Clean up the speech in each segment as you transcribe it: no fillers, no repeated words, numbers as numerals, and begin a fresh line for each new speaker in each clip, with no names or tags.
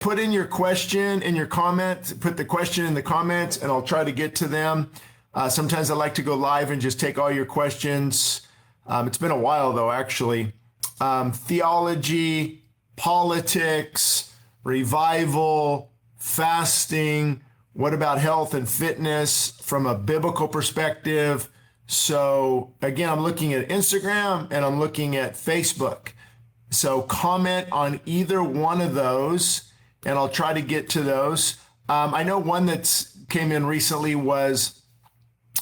put in your question in your comment, put the question in the comments, and I'll try to get to them. Sometimes I like to go live and just take all your questions. It's been a while though, actually. Theology, politics, revival, fasting. What about health and fitness from a biblical perspective? So again, I'm looking at Instagram and I'm looking at Facebook. So comment on either one of those and I'll try to get to those. I know one that came in recently was,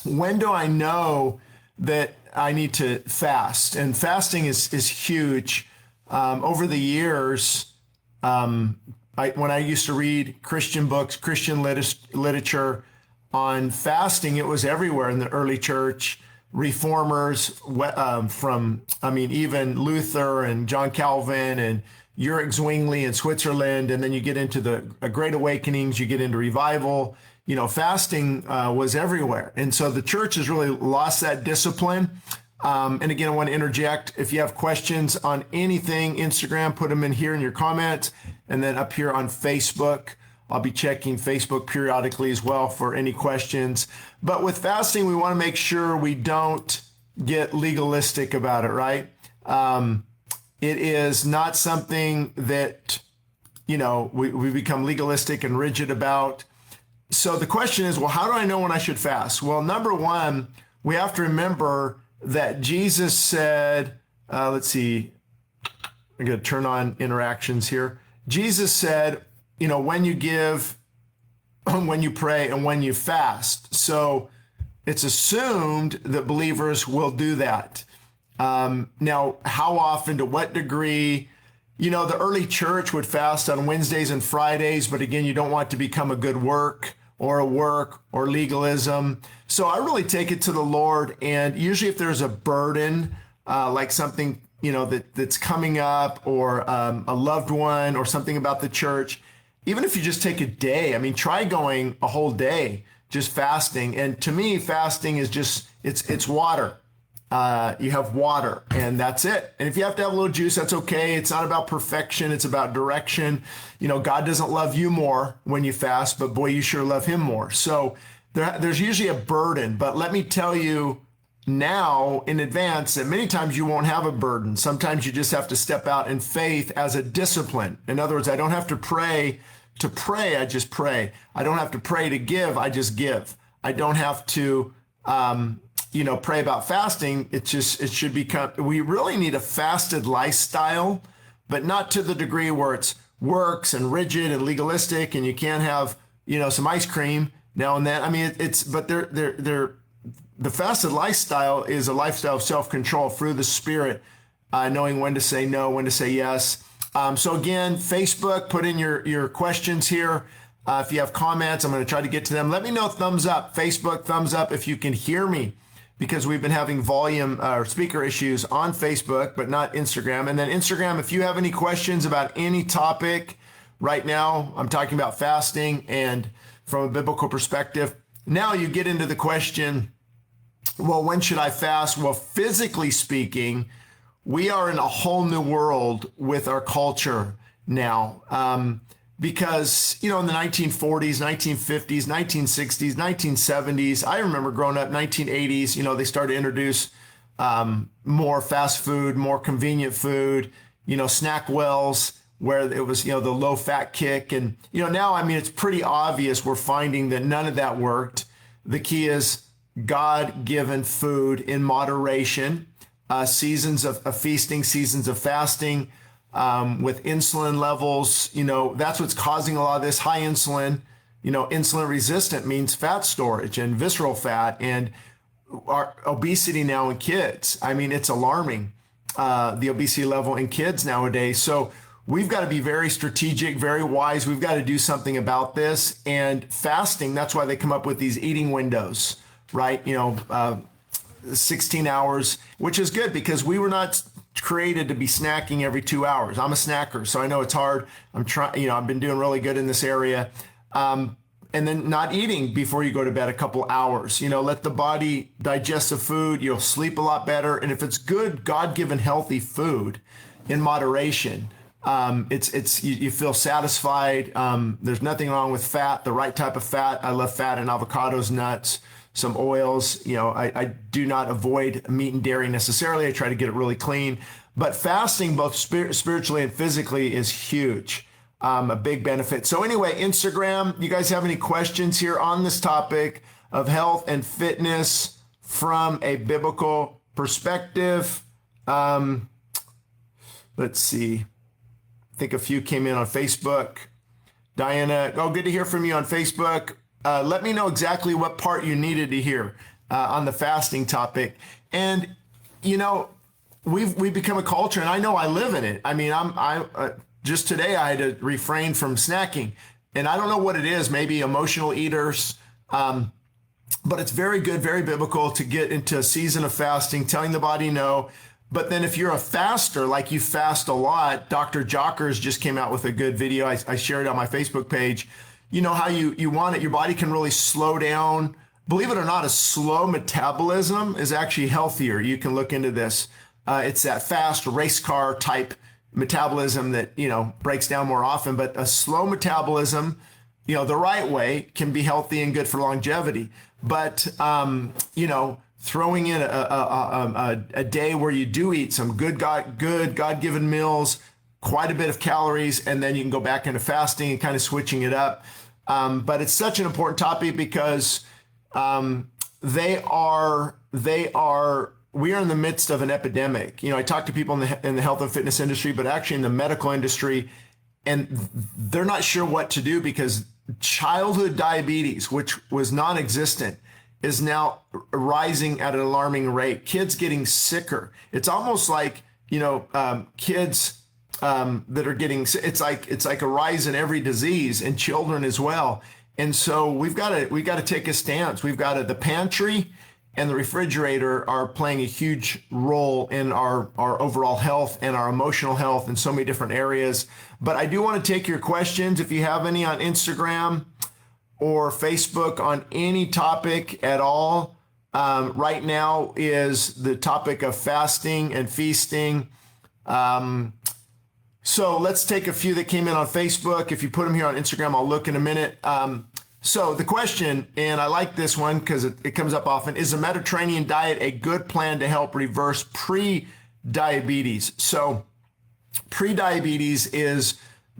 when do I know that I need to fast? And fasting is huge. Over the years, when I used to read Christian books, Christian literature on fasting, it was everywhere in the early church. Reformers even Luther and John Calvin and Ulrich Zwingli in Switzerland, and then you get into the Great Awakenings, you get into revival. Fasting was everywhere. And so the church has really lost that discipline. And again, I want to interject. If you have questions on anything, Instagram, put them in here in your comments. And then up here on Facebook, I'll be checking Facebook periodically as well for any questions. But with fasting, we want to make sure we don't get legalistic about it, right? It is not something that, we become legalistic and rigid about. So the question is, well, how do I know when I should fast? Well, number one, we have to remember that Jesus said, let's see, I'm going to turn on interactions here. Jesus said, when you give, when you pray, and when you fast. So it's assumed that believers will do that. Now, how often, to what degree? The early church would fast on Wednesdays and Fridays, but again, you don't want to become a good work or legalism. So I really take it to the Lord. And usually if there's a burden, like something, that's coming up, or a loved one, or something about the church, even if you just take a day, try going a whole day just fasting. And to me, fasting is just, it's water. You have water and that's it. And if you have to have a little juice, that's okay. It's not about perfection. It's about direction. God doesn't love you more when you fast, but boy, you sure love him more. So there's usually a burden, but let me tell you now in advance that many times you won't have a burden. Sometimes you just have to step out in faith as a discipline. In other words, I don't have to pray, I just pray. I don't have to pray to give, I just give. I don't have to, pray about fasting. It should become, we really need a fasted lifestyle, but not to the degree where it's works and rigid and legalistic and you can't have, some ice cream now and then. The fasted lifestyle is a lifestyle of self-control through the Spirit, knowing when to say no, when to say yes. So again, Facebook, put in your questions here. If you have comments, I'm going to try to get to them. Let me know, thumbs up. Facebook, thumbs up if you can hear me, because we've been having volume or speaker issues on Facebook, but not Instagram. And then Instagram, if you have any questions about any topic right now, I'm talking about fasting and from a biblical perspective. Now you get into the question, well, when should I fast? Well, physically speaking, we are in a whole new world with our culture now. Because, in the 1940s, 1950s, 1960s, 1970s, I remember growing up, 1980s, they started to introduce more fast food, more convenient food, snack wells, where it was, the low fat kick. And, now, it's pretty obvious we're finding that none of that worked. The key is God-given food in moderation, seasons of feasting, seasons of fasting, with insulin levels, that's what's causing a lot of this high insulin. Insulin resistant means fat storage and visceral fat, and our obesity now in kids. It's alarming, the obesity level in kids nowadays. So we've got to be very strategic, very wise. We've got to do something about this. And fasting, that's why they come up with these eating windows, right? 16 hours, which is good because we were not created to be snacking every 2 hours. I'm a snacker, so I know it's hard. I'm trying, I've been doing really good in this area. And then not eating before you go to bed a couple hours, let the body digest the food. You'll sleep a lot better. And if it's good, God-given healthy food in moderation, You feel satisfied. There's nothing wrong with fat, the right type of fat. I love fat in avocados, nuts, some oils. I do not avoid meat and dairy necessarily. I try to get it really clean. But fasting, both spiritually and physically, is huge. A big benefit. So anyway, Instagram, you guys have any questions here on this topic of health and fitness from a biblical perspective? Let's see. I think a few came in on Facebook. Diana, good to hear from you on Facebook. Let me know exactly what part you needed to hear on the fasting topic. And, we've become a culture, and I know I live in it. I mean, just today I had to refrain from snacking, and I don't know what it is, maybe emotional eaters, but it's very good, very biblical to get into a season of fasting, telling the body no. But then if you're a faster, like you fast a lot, Dr. Jockers just came out with a good video. I shared it on my Facebook page. You know how you want it, your body can really slow down. Believe it or not, a slow metabolism is actually healthier. You can look into this. It's that fast race car type metabolism that, breaks down more often, but a slow metabolism, the right way can be healthy and good for longevity. But, throwing in a day where you do eat some good God-given meals, quite a bit of calories, and then you can go back into fasting and kind of switching it up. But it's such an important topic because we are in the midst of an epidemic. I talk to people in the health and fitness industry, but actually in the medical industry, and they're not sure what to do because childhood diabetes, which was non-existent, is now rising at an alarming rate. Kids getting sicker. It's almost like, kids that are getting, it's like a rise in every disease, and children as well. And so we've got to take a stance. The pantry and the refrigerator are playing a huge role in our overall health and our emotional health in so many different areas. But I do want to take your questions if you have any on Instagram or Facebook on any topic at all. Right now is the topic of fasting and feasting. So let's take a few that came in on Facebook. If you put them here on Instagram, I'll look in a minute. So the question, and I like this one because it comes up often, is a Mediterranean diet a good plan to help reverse pre-diabetes? So pre-diabetes is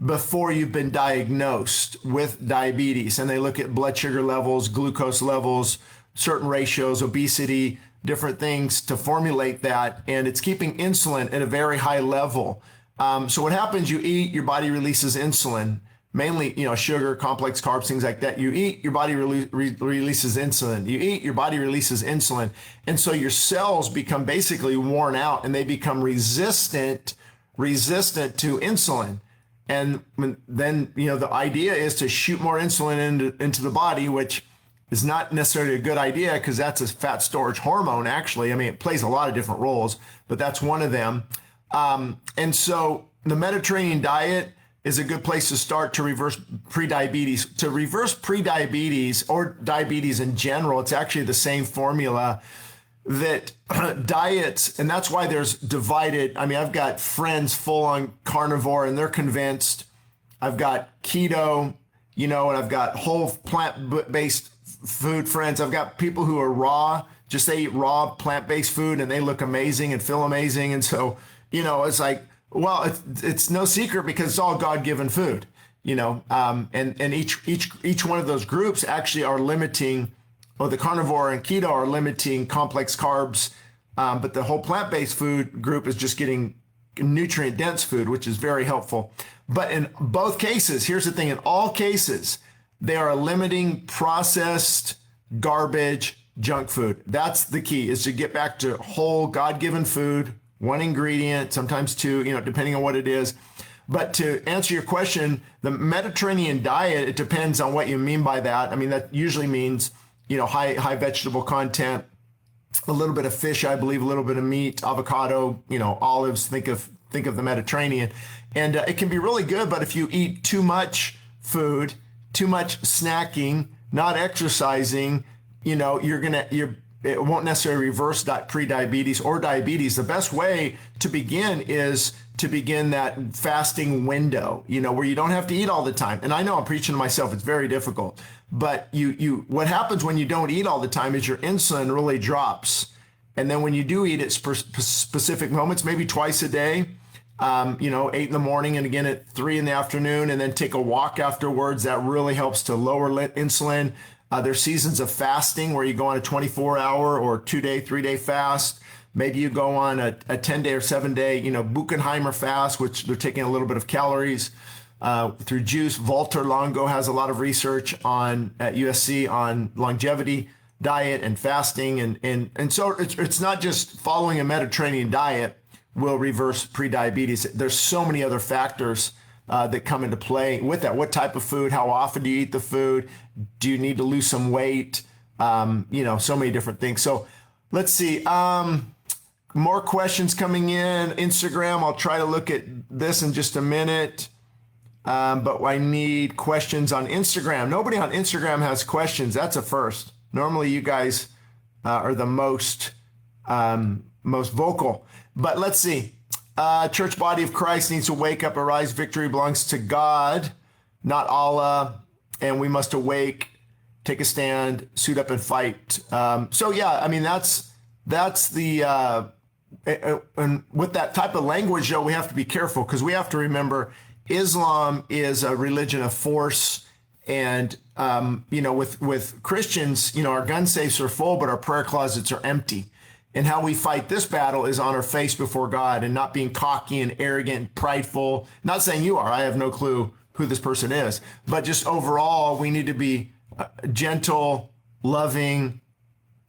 before you've been diagnosed with diabetes, and they look at blood sugar levels, glucose levels, certain ratios, obesity, different things to formulate that, and it's keeping insulin at a very high level. So what happens, you eat, your body releases insulin, mainly, sugar, complex carbs, things like that. You eat, your body releases insulin. You eat, your body releases insulin. And so your cells become basically worn out, and they become resistant to insulin. And then, the idea is to shoot more insulin into the body, which is not necessarily a good idea because that's a fat storage hormone, actually. I mean, it plays a lot of different roles, but that's one of them. And so the Mediterranean diet is a good place to start to reverse prediabetes. To reverse prediabetes or diabetes in general, it's actually the same formula that diets, and that's why there's divided. I mean, I've got friends full on carnivore and they're convinced. I've got keto, and I've got whole plant-based food friends. I've got people who are raw, just they eat raw plant-based food and they look amazing and feel amazing. And so, it's like, well, it's no secret because it's all God-given food, and each one of those groups actually are limiting, or the carnivore and keto are limiting complex carbs, but the whole plant-based food group is just getting nutrient-dense food, which is very helpful. But in both cases, here's the thing, in all cases, they are limiting processed garbage, junk food. That's the key, is to get back to whole God-given food, one ingredient, sometimes two, depending on what it is. But to answer your question, the Mediterranean diet, it depends on what you mean by that. I mean, that usually means, high vegetable content, a little bit of fish, I believe, a little bit of meat, avocado, olives, think of the Mediterranean. And it can be really good, but if you eat too much food, too much snacking, not exercising, it won't necessarily reverse pre-diabetes or diabetes. The best way to begin is to begin that fasting window, where you don't have to eat all the time. And I know I'm preaching to myself, it's very difficult, but what happens when you don't eat all the time is your insulin really drops. And then when you do eat at specific moments, maybe twice a day, 8 in the morning and again at 3 in the afternoon, and then take a walk afterwards, that really helps to lower insulin. There's seasons of fasting where you go on a 24-hour or 2-day, 3-day fast. Maybe you go on a 10-day or 7-day, Buchenheimer fast, which they're taking a little bit of calories through juice. Walter Longo has a lot of research at USC on longevity diet and fasting. And so it's not just following a Mediterranean diet will reverse prediabetes. There's so many other factors that come into play with that. What type of food? How often do you eat the food? Do you need to lose some weight? So many different things. So let's see. More questions coming in. Instagram, I'll try to look at this in just a minute. But I need questions on Instagram. Nobody on Instagram has questions. That's a first. Normally you guys are the most vocal. But let's see. Church body of Christ needs to wake up, arise. Victory belongs to God, not Allah. And we must awake, take a stand, suit up and fight. That's the, and with that type of language, though, we have to be careful because we have to remember Islam is a religion of force. And, with Christians, our gun safes are full, but our prayer closets are empty. And how we fight this battle is on our face before God and not being cocky and arrogant and prideful. Not saying you are. I have no clue who this person is. But just overall, we need to be gentle, loving,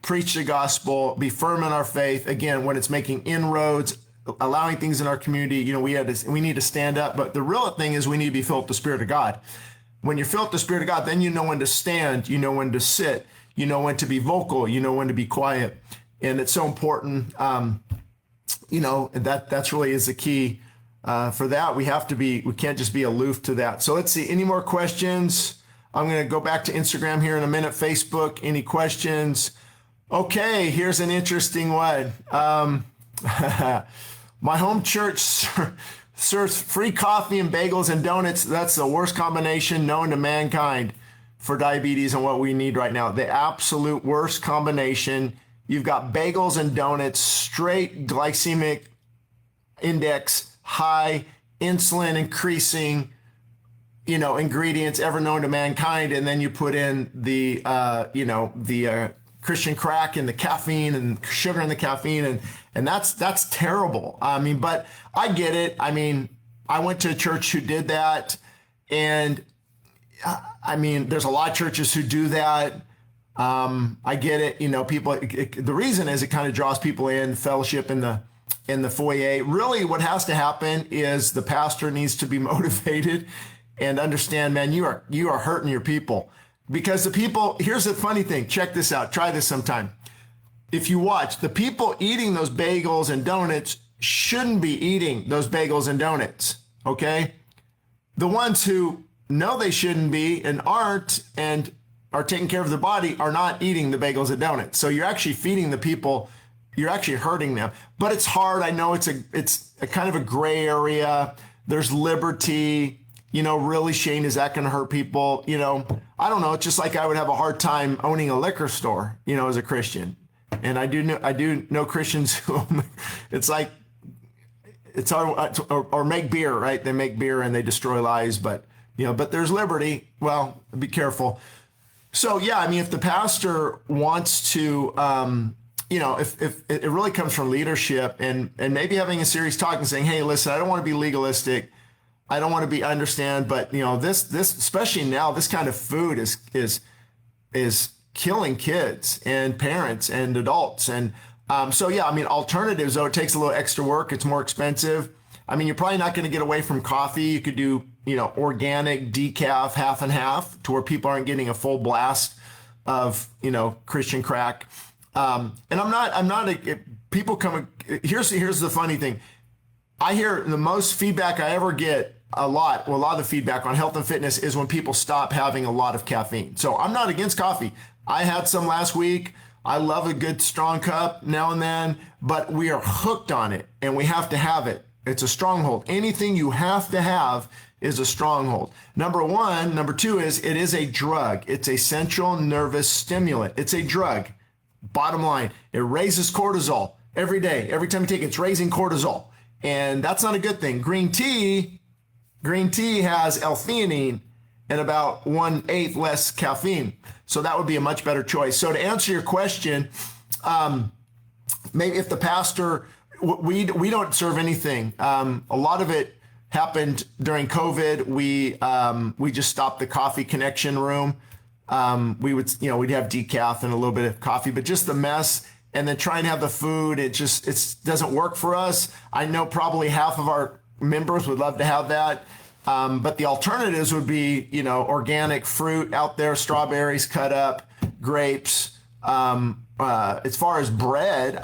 preach the gospel, be firm in our faith. Again, when it's making inroads, allowing things in our community, we need to stand up. But the real thing is we need to be filled with the Spirit of God. When you're filled with the Spirit of God, then you know when to stand, you know when to sit, you know when to be vocal, you know when to be quiet. And it's so important, that's really is the key for that. We can't just be aloof to that. So let's see, any more questions? I'm going to go back to Instagram here in a minute. Facebook, any questions? Okay, here's an interesting one. My home church serves free coffee and bagels and donuts. That's the worst combination known to mankind for diabetes and what we need right now. The absolute worst combination. You've got bagels and donuts, straight glycemic index, high, insulin increasing, ingredients ever known to mankind. And then you put in the Christian crack and the caffeine and sugar in the caffeine. And that's terrible. But I get it. I went to a church who did that. And there's a lot of churches who do that. I get it. People, the reason is it kind of draws people in, fellowship in the foyer. Really what has to happen is the pastor needs to be motivated and understand, man, you are hurting your people, because the people, here's the funny thing. Check this out. Try this sometime. If you watch, the people eating those bagels and donuts shouldn't be eating those bagels and donuts. Okay. The ones who know they shouldn't be and aren't, and are taking care of the body, are not eating the bagels and donuts. So you're actually feeding the people, you're actually hurting them. But it's hard. I know it's a kind of a gray area. There's liberty, really, Shane, is that going to hurt people? I don't know. It's just like I would have a hard time owning a liquor store, as a Christian. And I do know Christians who it's like, it's hard, or make beer, right? They make beer and they destroy lives, but there's liberty. Well, be careful. So, yeah, if the pastor wants to, if it really comes from leadership and maybe having a serious talk and saying, hey, listen, I don't want to be legalistic. I don't want to be understand, but this, especially now, this kind of food is killing kids and parents and adults. And alternatives, though, it takes a little extra work. It's more expensive. You're probably not going to get away from coffee. You could do, organic decaf, half and half, to where people aren't getting a full blast of, Christian crack. People come, here's the funny thing. I hear the most feedback I ever get a lot of the feedback on health and fitness is when people stop having a lot of caffeine. So I'm not against coffee. I had some last week. I love a good strong cup now and then, but we are hooked on it and we have to have it. It's a stronghold. Anything you have to have is a stronghold. Number one. Number two is it is a drug. It's a central nervous stimulant. It's a drug. Bottom line, it raises cortisol every day. Every time you take it, it's raising cortisol. And that's not a good thing. Green tea has L-theanine and about 1/8 less caffeine. So that would be a much better choice. So to answer your question, maybe if the pastor, we don't serve anything. A lot of it happened during COVID. We just stopped the coffee connection room. We would, we'd have decaf and a little bit of coffee, but just the mess, and then try and have the food. It doesn't work for us. I know probably half of our members would love to have that. But the alternatives would be, organic fruit out there, strawberries cut up, grapes. As far as bread,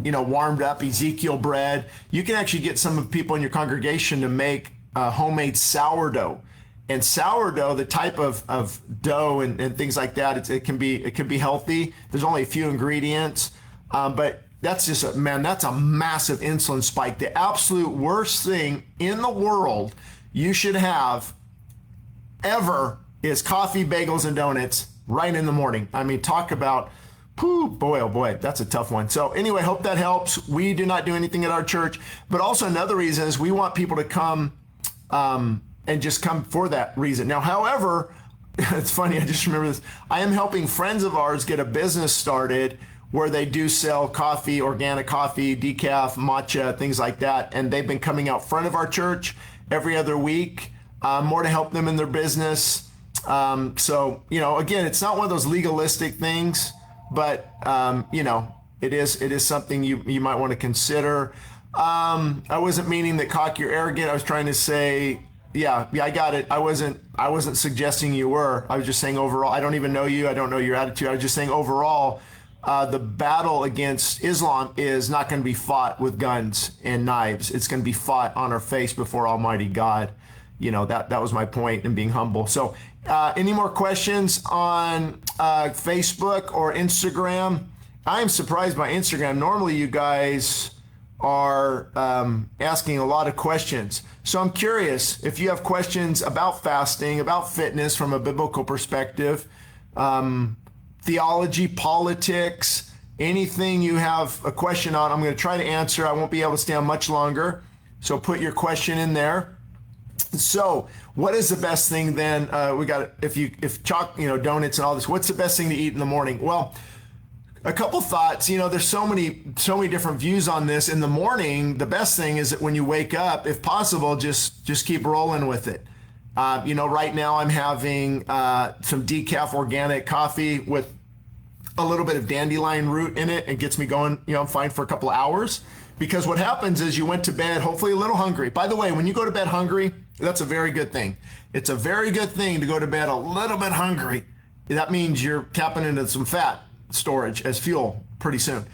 warmed up Ezekiel bread. You can actually get some of people in your congregation to make homemade sourdough. And sourdough, the type of dough and things like that, it can be healthy. There's only a few ingredients, but that's that's a massive insulin spike. The absolute worst thing in the world you should have ever is coffee, bagels, and donuts right in the morning. Talk about, boy, oh boy, that's a tough one. So anyway, hope that helps. We do not do anything at our church, but also another reason is we want people to come and just come for that reason. Now, however, it's funny, I just remember this. I am helping friends of ours get a business started where they do sell coffee, organic coffee, decaf, matcha, things like that. And they've been coming out front of our church every other week, more to help them in their business. So, again, it's not one of those legalistic things, but, it is something you might want to consider. I wasn't meaning that cocky or arrogant. I was trying to say, yeah, I got it. I wasn't suggesting you were. I was just saying overall, I don't even know you. I don't know your attitude. I was just saying overall, the battle against Islam is not going to be fought with guns and knives. It's going to be fought on our face before Almighty God. That was my point in being humble. So any more questions on Facebook or Instagram? I am surprised by Instagram. Normally you guys are asking a lot of questions. So I'm curious if you have questions about fasting, about fitness from a biblical perspective, theology, politics, anything you have a question on, I'm going to try to answer. I won't be able to stay on much longer. So put your question in there. So what is the best thing then? We got, if donuts and all this, what's the best thing to eat in the morning? Well, a couple thoughts. There's so many different views on this. In the morning, the best thing is that when you wake up, if possible, just keep rolling with it. Right now I'm having some decaf organic coffee with a little bit of dandelion root in it. It gets me going, I'm fine for a couple of hours. Because what happens is you went to bed hopefully a little hungry. By the way, when you go to bed hungry, that's a very good thing. It's a very good thing to go to bed a little bit hungry. That means you're tapping into some fat storage as fuel pretty soon.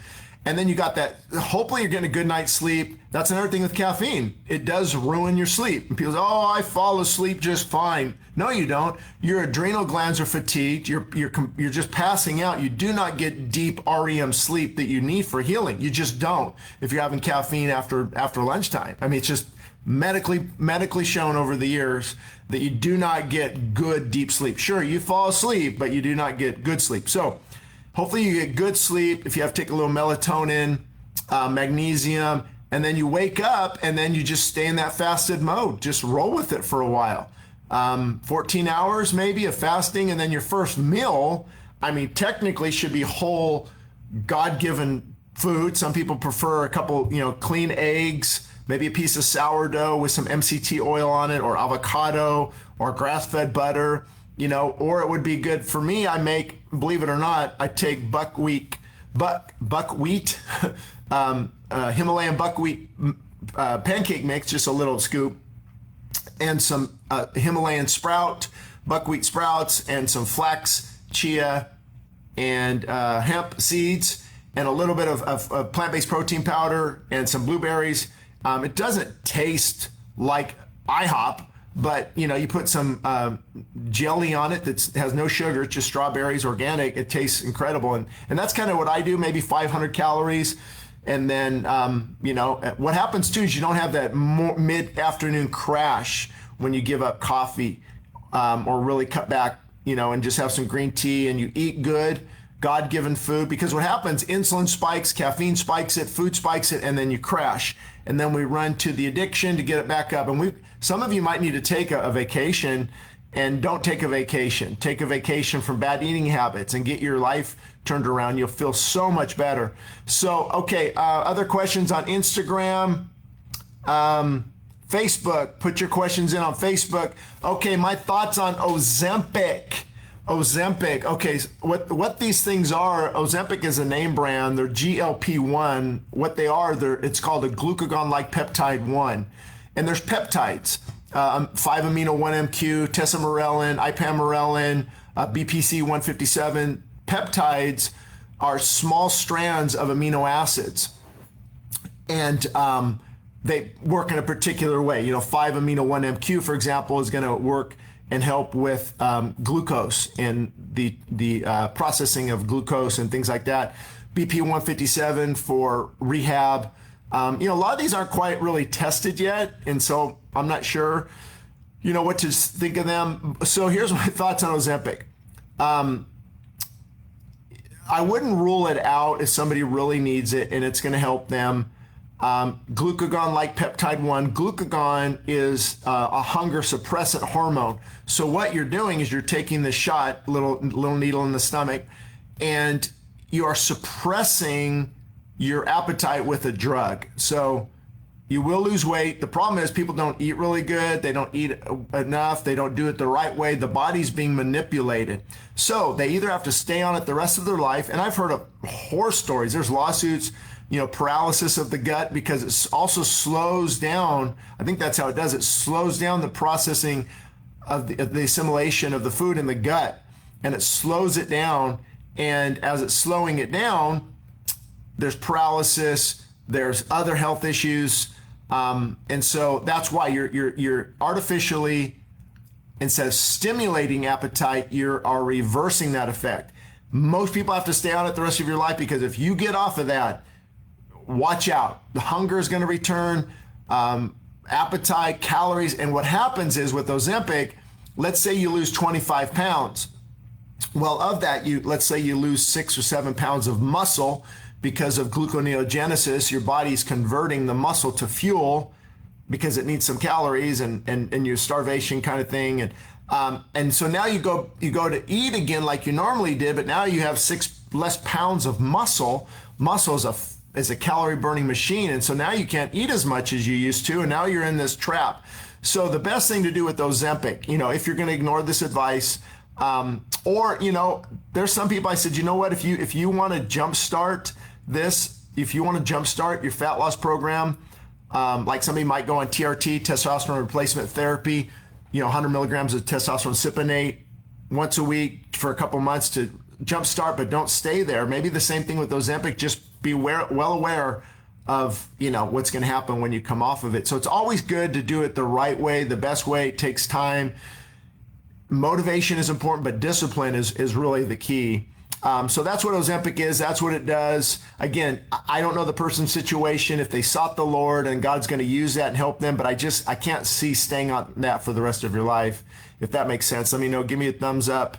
And then you got that, hopefully you're getting a good night's sleep. That's another thing with caffeine. It does ruin your sleep. And people say, I fall asleep just fine. No, you don't. Your adrenal glands are fatigued. You're just passing out. You do not get deep REM sleep that you need for healing. You just don't if you're having caffeine after lunchtime. It's just medically shown over the years that you do not get good deep sleep. Sure, you fall asleep, but you do not get good sleep. So hopefully you get good sleep. If you have to take a little melatonin, magnesium, and then you wake up and then you just stay in that fasted mode. Just roll with it for a while. 14 hours maybe of fasting, and then your first meal, technically should be whole God-given food. Some people prefer a couple, clean eggs, maybe a piece of sourdough with some MCT oil on it, or avocado, or grass-fed butter. Or it would be good for me. I make, believe it or not, I take buckwheat, Himalayan buckwheat pancake mix, just a little scoop, and some Himalayan buckwheat sprouts, and some flax, chia, and hemp seeds, and a little bit of plant-based protein powder, and some blueberries. It doesn't taste like IHOP, but you put some jelly on it that has no sugar. It's just strawberries, organic. It tastes incredible, and that's kind of what I do. Maybe 500 calories, And then, what happens too is you don't have that mid-afternoon crash when you give up coffee, or really cut back, and just have some green tea and you eat good, God-given food. Because what happens, insulin spikes, caffeine spikes it, food spikes it, and then you crash. And then we run to the addiction to get it back up. And some of you might need to take a vacation, and don't take a vacation. Take a vacation from bad eating habits and get your life turned around. You'll feel so much better. So, okay, other questions on Instagram, Facebook. Put your questions in on Facebook. Okay, my thoughts on Ozempic. Okay, what these things are, Ozempic is a name brand. They're GLP-1. What they are, it's called a glucagon-like peptide 1. And there's peptides. 5-amino-1-MQ, tesamorelin, ipamorelin, BPC 157. Peptides are small strands of amino acids, and they work in a particular way. 5-amino-1-MQ, for example, is going to work and help with glucose and the processing of glucose and things like that. BP 157 for rehab. A lot of these aren't quite really tested yet, and so I'm not sure, what to think of them. So here's my thoughts on Ozempic. I wouldn't rule it out if somebody really needs it and it's going to help them. Glucagon-like peptide 1. Glucagon is a hunger suppressant hormone. So what you're doing is you're taking the shot, little needle in the stomach, and you are suppressing your appetite with a drug. So you will lose weight. The problem is people don't eat really good. They don't eat enough. They don't do it the right way. The body's being manipulated. So they either have to stay on it the rest of their life. And I've heard of horror stories. There's lawsuits, paralysis of the gut, because it also slows down. I think that's how it does. It slows down the processing of the assimilation of the food in the gut, and it slows it down. And as it's slowing it down, there's paralysis, there's other health issues. And so that's why you're artificially, instead of stimulating appetite, you are reversing that effect. Most people have to stay on it the rest of your life, because if you get off of that, watch out. The hunger is going to return, appetite, calories. And what happens is with Ozempic, let's say you lose 25 pounds. Well, of that, let's say you lose 6 or 7 pounds of muscle. Because of gluconeogenesis, your body's converting the muscle to fuel because it needs some calories and your starvation kind of thing. And so now you go to eat again like you normally did, but now you have 6 less pounds of muscle. Muscle is a calorie burning machine. And so now you can't eat as much as you used to. And now you're in this trap. So the best thing to do with Ozempic, if you're going to ignore this advice, or, there's some people I said, what, if you want to jumpstart this, if you want to jumpstart your fat loss program, like somebody might go on TRT, testosterone replacement therapy, 100 milligrams of testosterone cypionate once a week for a couple months to jumpstart, but don't stay there. Maybe the same thing with Ozempic, just be well aware of, what's going to happen when you come off of it. So it's always good to do it the right way, the best way. It takes time. Motivation is important, but discipline is really the key. So that's what Ozempic is. That's what it does. Again, I don't know the person's situation, if they sought the Lord and God's going to use that and help them, but I can't see staying on that for the rest of your life, if that makes sense. Let me know. Give me a thumbs up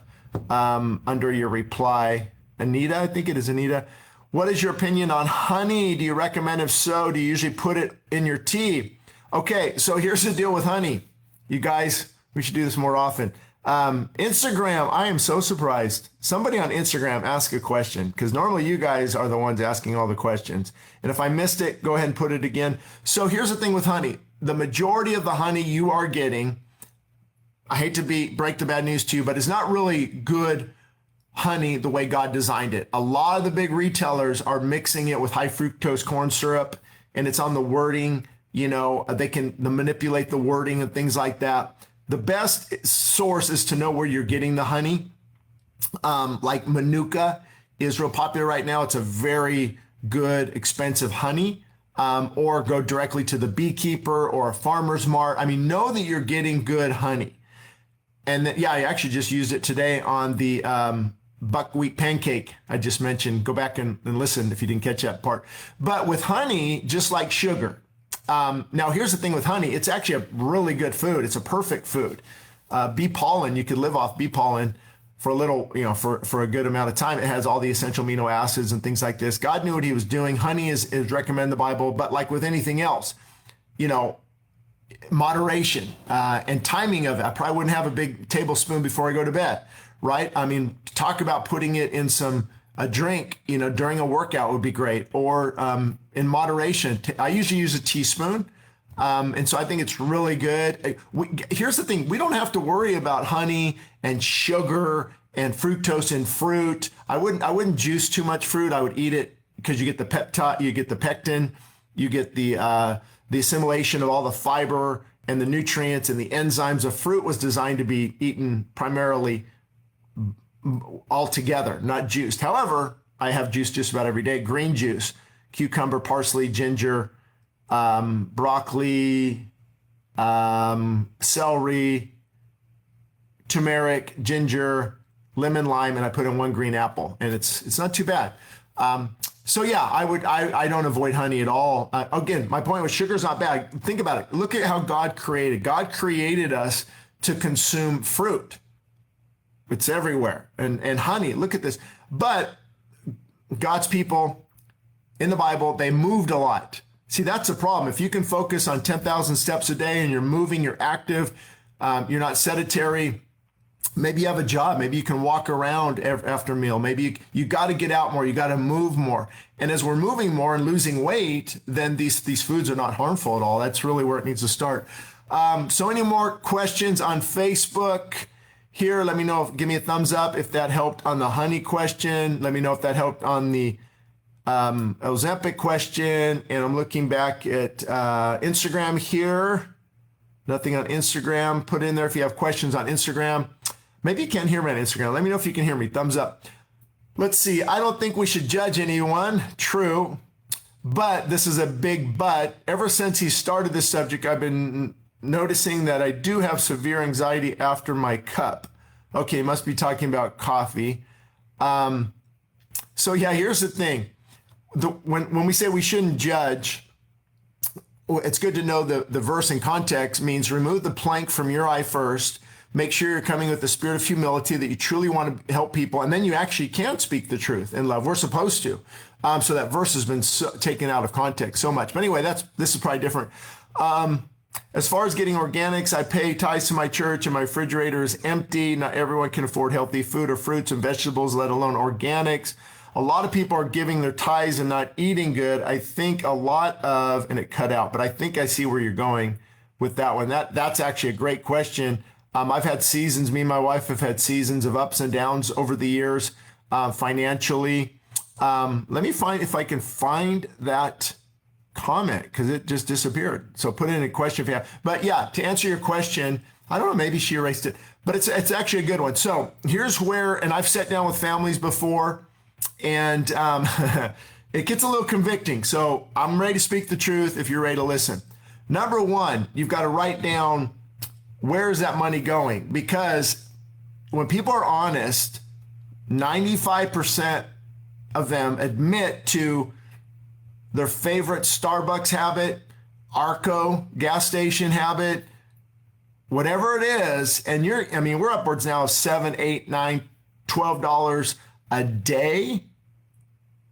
under your reply. Anita, I think it is Anita. What is your opinion on honey? Do you recommend? If so, do you usually put it in your tea? Okay, so here's the deal with honey. You guys, we should do this more often. Instagram, I am so surprised. Somebody on Instagram asked a question, because normally you guys are the ones asking all the questions. And if I missed it, go ahead and put it again. So here's the thing with honey. The majority of the honey you are getting, I hate to break the bad news to you, but it's not really good honey the way God designed it. A lot of the big retailers are mixing it with high fructose corn syrup, and it's on the wording, they manipulate the wording and things like that. The best source is to know where you're getting the honey. Like Manuka is real popular right now. It's a very good, expensive honey. Or go directly to the beekeeper or a farmer's mart. Know that you're getting good honey. And I actually just used it today on the buckwheat pancake I just mentioned. Go back and listen if you didn't catch that part. But with honey, just like sugar. Now, here's the thing with honey. It's actually a really good food. It's a perfect food. Bee pollen, you could live off bee pollen for a little, for a good amount of time. It has all the essential amino acids and things like this. God knew what he was doing. Honey is recommended in the Bible, but like with anything else, moderation and timing of it. I probably wouldn't have a big tablespoon before I go to bed, right? I mean, talk about putting it in a drink, during a workout would be great, or in moderation. I usually use a teaspoon. And so I think it's really good. Here's the thing. We don't have to worry about honey and sugar and fructose in fruit. I wouldn't juice too much fruit. I would eat it because you get the peptide, you get the pectin, you get the assimilation of all the fiber and the nutrients and the enzymes. The fruit was designed to be eaten primarily all together, not juiced. However, I have juice just about every day. Green juice, cucumber, parsley, ginger, broccoli, celery, turmeric, ginger, lemon, lime, and I put in one green apple, and it's not too bad. So yeah, I don't avoid honey at all. Again, my point was sugar's not bad. Think about it. Look at how God created. God created us to consume fruit. It's everywhere. And honey, look at this. But God's people in the Bible, they moved a lot. See, that's the problem. If you can focus on 10,000 steps a day and you're moving, you're active, you're not sedentary, maybe you have a job, maybe you can walk around after a meal, maybe you got to get out more, you got to move more. And as we're moving more and losing weight, then these foods are not harmful at all. That's really where it needs to start. So any more questions on Facebook? Here, let me know, give me a thumbs up if that helped on the honey question. Let me know if that helped on the Ozempic question. And I'm looking back at Instagram here. Nothing on Instagram. Put in there if you have questions on Instagram. Maybe you can't hear me on Instagram. Let me know if you can hear me. Thumbs up. Let's see. I don't think we should judge anyone. True. But this is a big but. Ever since he started this subject, I've been noticing that I do have severe anxiety after my cup. Okay, must be talking about coffee. So yeah, here's the thing. When we say we shouldn't judge, it's good to know the verse in context means remove the plank from your eye first. Make sure you're coming with the spirit of humility, that you truly want to help people, and then you actually can speak the truth in love. We're supposed to. So that verse has been taken out of context so much. But anyway, this is probably different. As far as getting organics, I pay tithes to my church and my refrigerator is empty. Not everyone can afford healthy food or fruits and vegetables, let alone organics. A lot of people are giving their tithes and not eating good. I think and it cut out, but I think I see where you're going with that one. That's actually a great question. I've had seasons, me and my wife have had seasons of ups and downs over the years financially. Let me find if I can find that comment because it just disappeared. So put in a question if you have. But yeah, to answer your question, I don't know, maybe she erased it, but it's actually a good one. So here's where, and I've sat down with families before, and it gets a little convicting. So I'm ready to speak the truth if you're ready to listen. Number one, you've got to write down where is that money going? Because when people are honest, 95% of them admit to their favorite Starbucks habit, Arco gas station habit, whatever it is. And we're upwards now of $7, $8, $9, $12 a day.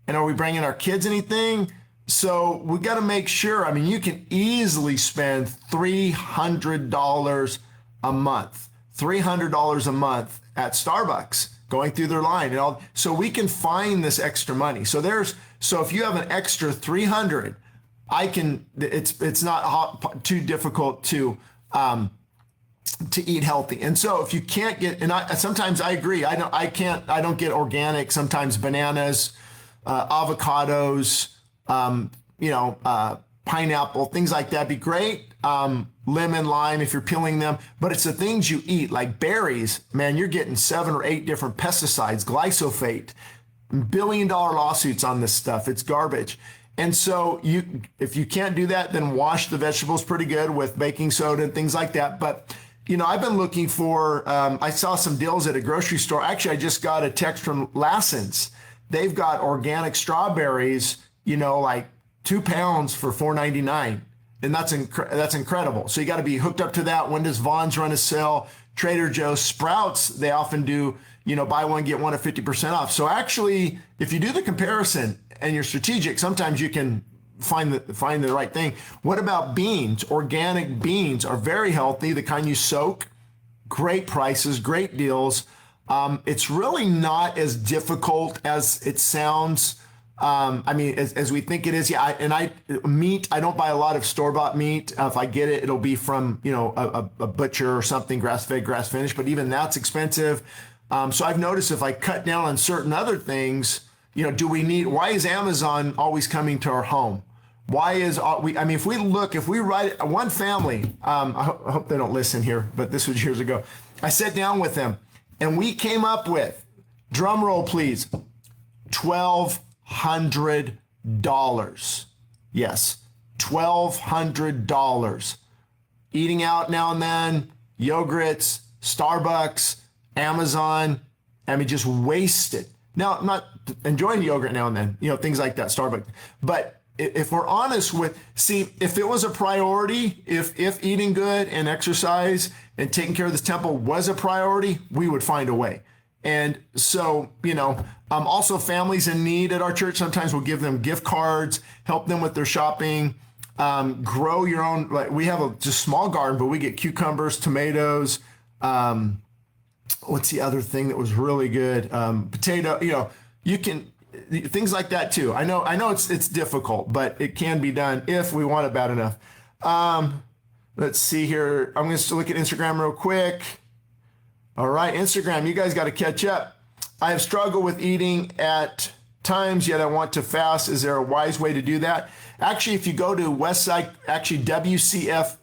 And are we bringing our kids anything? So we got to make sure. You can easily spend $300 a month, $300 a month at Starbucks, going through their line and all. So we can find this extra money. So if you have an extra $300, it's not too difficult to eat healthy. And so if you can't get, sometimes I agree, I don't get organic, sometimes bananas, avocados, pineapple, things like that be great. Lemon, lime, if you're peeling them, but it's the things you eat, like berries, man, you're getting 7 or 8 different pesticides, glyphosate, $1 billion lawsuits on this stuff. It's garbage. And so if you can't do that, then wash the vegetables pretty good with baking soda and things like that. But I've been looking for, I saw some deals at a grocery store. Actually, I just got a text from Lassen's. They've got organic strawberries, like 2 pounds for $4.99. And that's incredible. So you got to be hooked up to that. When does Vaughn's run a sale? Trader Joe's, Sprouts, they often do, buy one, get one at 50% off. So actually, if you do the comparison and you're strategic, sometimes you can find the right thing. What about beans? Organic beans are very healthy, the kind you soak. Great prices, great deals. It's really not as difficult as it sounds. As we think it is. Yeah. Meat, I don't buy a lot of store-bought meat. If I get it, it'll be from, a butcher or something, grass-fed, grass-finished, but even that's expensive. So I've noticed if I cut down on certain other things, why is Amazon always coming to our home? Why is if we write one family, I hope they don't listen here, but this was years ago. I sat down with them and we came up with, drum roll please, $1,200. Yes, $1,200. Eating out now and then, yogurts, Starbucks, Amazon. Just wasted. Now, I'm not enjoying yogurt now and then, things like that, Starbucks. But if we're honest if it was a priority, if eating good and exercise and taking care of this temple was a priority, we would find a way. And so, also families in need at our church, sometimes we'll give them gift cards, help them with their shopping, grow your own. Like we have a just small garden, but we get cucumbers, tomatoes. What's the other thing that was really good? Potato, you can, things like that too. I know it's difficult, but it can be done if we want it bad enough. Let's see here. I'm going to look at Instagram real quick. All right, Instagram, you guys got to catch up. I have struggled with eating at times, yet I want to fast. Is there a wise way to do that? Actually, if you go to Westside, WCFAV,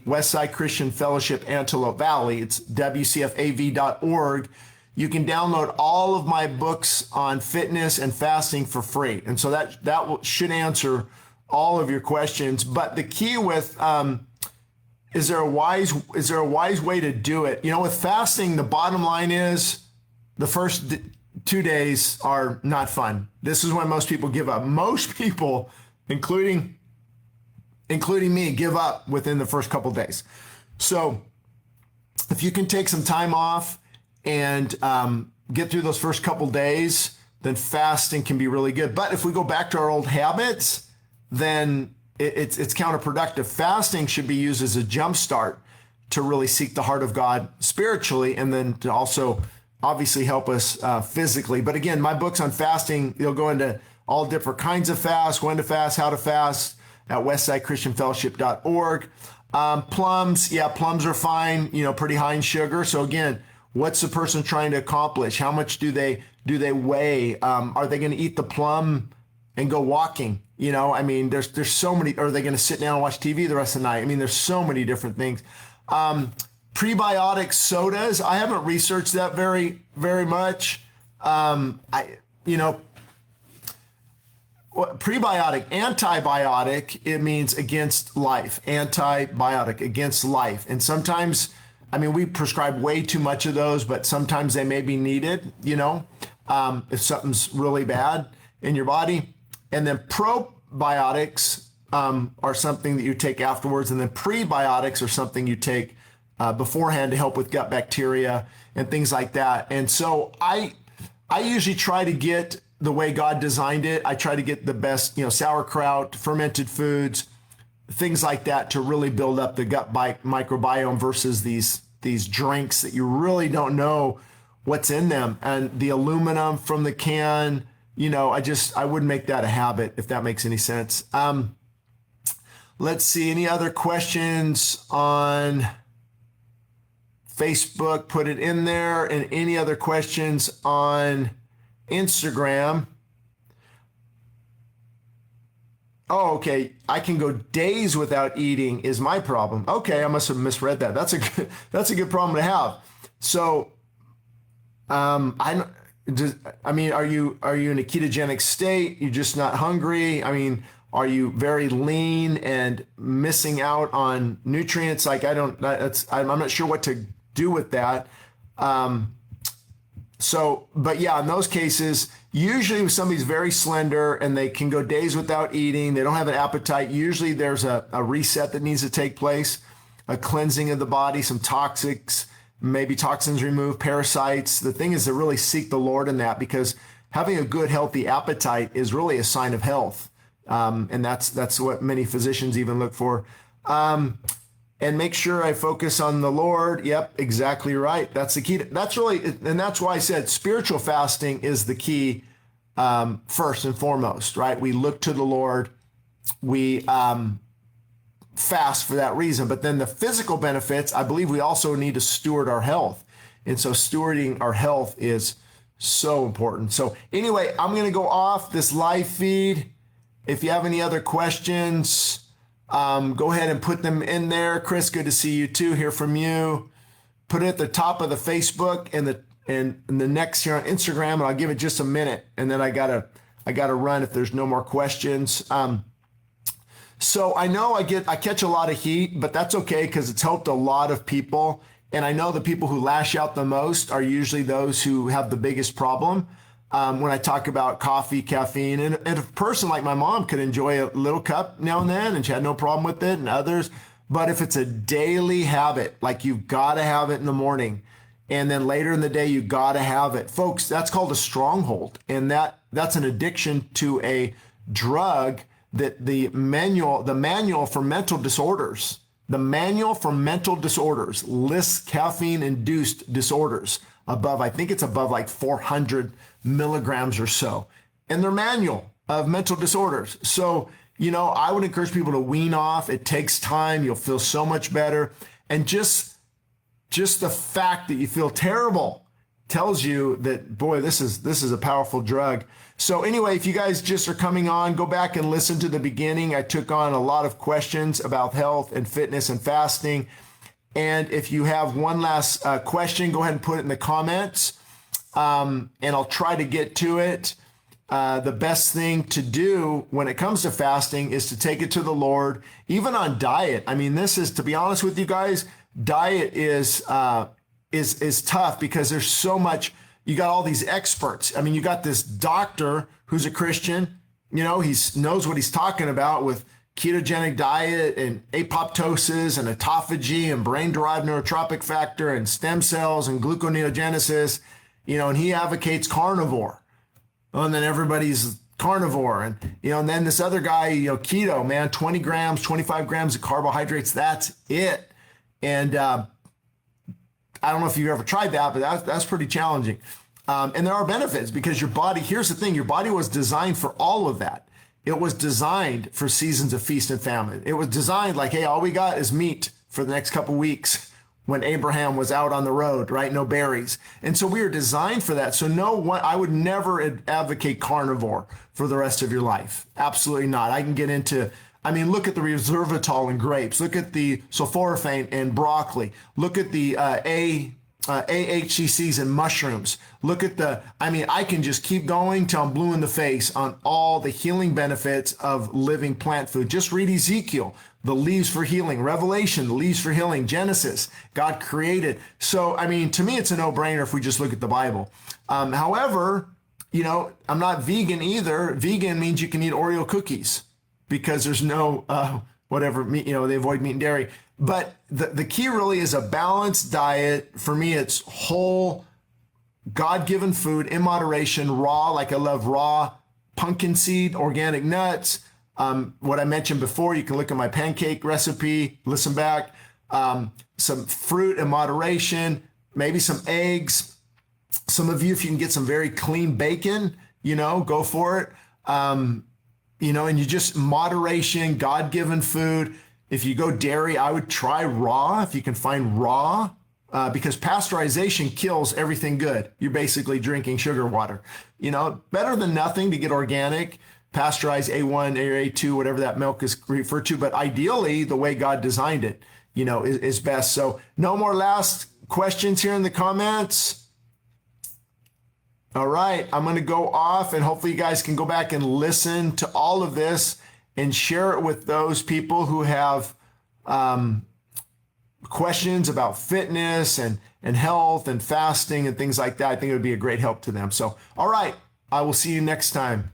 Westside Christian Fellowship, Antelope Valley, it's WCFAV.org. You can download all of my books on fitness and fasting for free. And so that should answer all of your questions. But the key with, is there a wise way to do it? With fasting, the bottom line is the first 2 days are not fun. This is when most people give up. Most people, including me, give up within the first couple days. So if you can take some time off and get through those first couple days, then fasting can be really good. But if we go back to our old habits, then it's counterproductive. Fasting should be used as a jump start to really seek the heart of God spiritually, and then to also obviously help us physically. But again, my books on fasting, they'll go into all different kinds of fast, when to fast, how to fast at westsidechristianfellowship.org. Plums, plums are fine, pretty high in sugar. So again, what's the person trying to accomplish? How much do they weigh? Are they going to eat the plum and go walking? There's so many. Are they going to sit down and watch TV the rest of the night? There's so many different things. Prebiotic sodas, I haven't researched that very, very much. Prebiotic, antibiotic, it means against life. Antibiotic, against life. And sometimes, we prescribe way too much of those, but sometimes they may be needed, if something's really bad in your body. And then probiotics are something that you take afterwards. And then prebiotics are something you take beforehand to help with gut bacteria and things like that. And so I usually try to get the way God designed it. I try to get the best, sauerkraut, fermented foods, things like that to really build up the gut microbiome versus these drinks that you really don't know what's in them. And the aluminum from the can, I wouldn't make that a habit, if that makes any sense. Let's see, any other questions on Facebook? Put it in there. And any other questions on Instagram? Oh, okay. I can go days without eating is my problem. Okay, I must have misread that. That's a good problem to have. So, are you in a ketogenic state? You're just not hungry? Are you very lean and missing out on nutrients? Like I'm not sure what to do with that. But yeah, in those cases, usually if somebody's very slender and they can go days without eating, they don't have an appetite, usually there's a reset that needs to take place, a cleansing of the body, some toxics, maybe toxins removed, parasites. The thing is to really seek the Lord in that, because having a good, healthy appetite is really a sign of health. And that's what many physicians even look for. And make sure I focus on the Lord. Yep, exactly right. That's the key. That's why I said spiritual fasting is the key, first and foremost, right? We look to the Lord. We fast for that reason. But then the physical benefits, I believe we also need to steward our health. And so stewarding our health is so important. So anyway, I'm going to go off this live feed. If you have any other questions, go ahead and put them in there. Chris, good to see you too, hear from you. Put it at the top of the Facebook and the next here on Instagram, and I'll give it just a minute. And then I gotta run if there's no more questions. So I know I catch a lot of heat, but that's okay because it's helped a lot of people. And I know the people who lash out the most are usually those who have the biggest problem. When I talk about coffee, caffeine, and a person like my mom could enjoy a little cup now and then, and she had no problem with it, and others. But if it's a daily habit, like you've got to have it in the morning, and then later in the day, you got to have it. Folks, that's called a stronghold. And that's an addiction to a drug that the manual for mental disorders, lists caffeine-induced disorders I think it's above like 400 milligrams or so. And their manual of mental disorders. So, I would encourage people to wean off. It takes time. You'll feel so much better. And just the fact that you feel terrible tells you that, boy, this is a powerful drug. So anyway, if you guys just are coming on, go back and listen to the beginning. I took on a lot of questions about health and fitness and fasting. And if you have one last question, go ahead and put it in the comments, and I'll try to get to it. The best thing to do when it comes to fasting is to take it to the Lord, even on diet. I mean, this is, to be honest with you guys, diet is tough because there's so much. You got all these experts. I mean, you got this doctor who's a Christian. He knows what he's talking about with ketogenic diet and apoptosis and autophagy and brain-derived neurotropic factor and stem cells and gluconeogenesis, and he advocates carnivore. And then everybody's carnivore. And then this other guy, keto, man, 20 grams, 25 grams of carbohydrates, that's it. And I don't know if you've ever tried that, but that's pretty challenging. And there are benefits because your body, here's the thing, your body was designed for all of that. It was designed for seasons of feast and famine. It was designed like, hey, all we got is meat for the next couple weeks when Abraham was out on the road, right? No berries. And so we are designed for that. So I would never advocate carnivore for the rest of your life. Absolutely not. I can get into, look at the resveratrol in grapes. Look at the sulforaphane in broccoli. Look at the AHCCs in mushrooms. Look at I can just keep going till I'm blue in the face on all the healing benefits of living plant food. Just read Ezekiel, the leaves for healing, Revelation, the leaves for healing, Genesis, God created. So, to me, it's a no-brainer if we just look at the Bible. However, I'm not vegan either. Vegan means you can eat Oreo cookies because there's no, meat, they avoid meat and dairy. But the key really is a balanced diet. For me, it's whole, God-given food in moderation, raw, like I love raw pumpkin seed, organic nuts. What I mentioned before, you can look at my pancake recipe, listen back. Some fruit in moderation, maybe some eggs. Some of you, if you can get some very clean bacon, go for it. And you just moderation, God-given food. If you go dairy, I would try raw if you can find raw, because pasteurization kills everything good. You're basically drinking sugar water. Better than nothing to get organic, pasteurized A1 or A2, whatever that milk is referred to. But ideally, the way God designed it, is best. So no more last questions here in the comments. All right, I'm going to go off, and hopefully you guys can go back and listen to all of this and share it with those people who have questions about fitness and health and fasting and things like that. I think it would be a great help to them. So, all right, I will see you next time.